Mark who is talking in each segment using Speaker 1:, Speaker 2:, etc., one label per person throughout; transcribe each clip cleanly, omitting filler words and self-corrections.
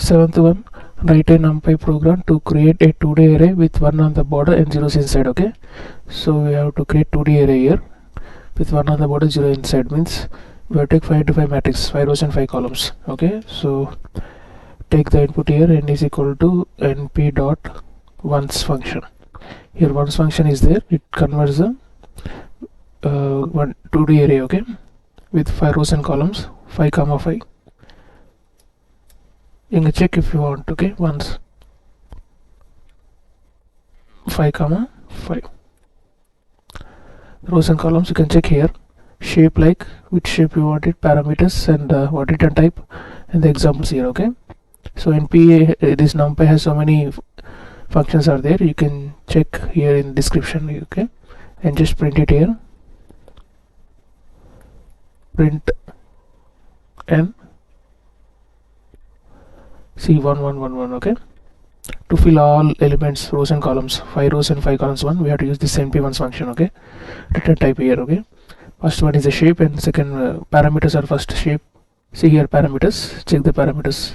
Speaker 1: Seventh one, write a NumPy program to create a 2D array with 1 on the border and 0 inside. Okay, so we have to create 2D array here with 1 on the border, 0 inside. Means we have to take 5 into 5 matrix, 5 rows and 5 columns. Okay, so take the input here, n is equal to np dot once function. Here once function is there, it converts the 2D array, okay, with 5 rows and columns, 5 comma 5. You can check if you want. Okay, once 5 comma 5 rows and columns. You can check here shape, like which shape you want it, parameters, and what return type, and the examples here. Okay, so np this NumPy has so many functions are there. You can check here in description. Okay, and just print it here, print n C1111. Okay, to fill all elements, rows and columns, 5 rows and 5 columns 1, we have to use this np1 function. Okay, return type here. Okay, first one is a shape, and second parameters are first shape. See here parameters, check the parameters,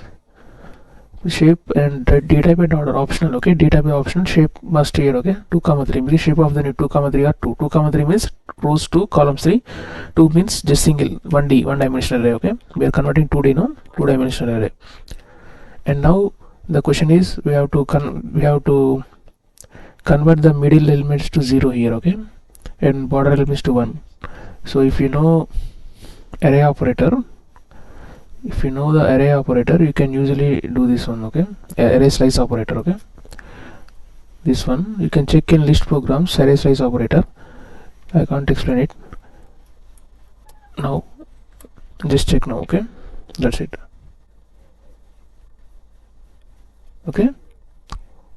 Speaker 1: shape and dtype and order optional. Okay, dtype is optional, shape must here. Okay, 2 comma 3 means shape of the new 2 comma 3 are 2. 2 comma 3 means rows 2 columns 3. 2 means just single 1D, one dimensional array. Okay, we are converting 2D now, 2 dimensional array. And now the question is, we have to convert the middle elements to 0 here. Okay, and border elements to 1. So if you know array operator, you can usually do this one. Okay, array slice operator. Okay, this one you can check in list programs, array slice operator. I can't explain it now, just check now. Okay, that's it. Okay,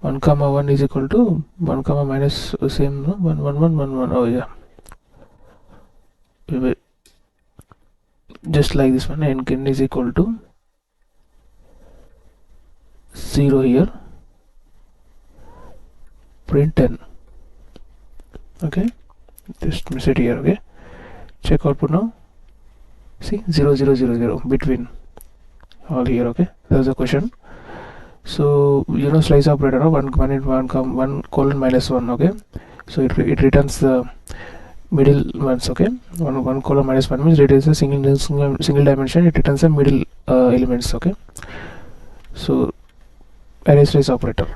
Speaker 1: 1 comma 1 is equal to 1 comma minus same, no? 1 1 1 1 1. Oh yeah, just like this one, and n is equal to 0 here, print n. Okay, just miss it here. Okay, check output now. See 0 0 0 0 between all here. Okay, that's the question. So you know slice operator, no? 1 colon minus 1. Okay, so it returns the middle ones. Okay, 1 colon minus 1 means it is a single dimension, it returns the middle elements. Okay, so array slice operator.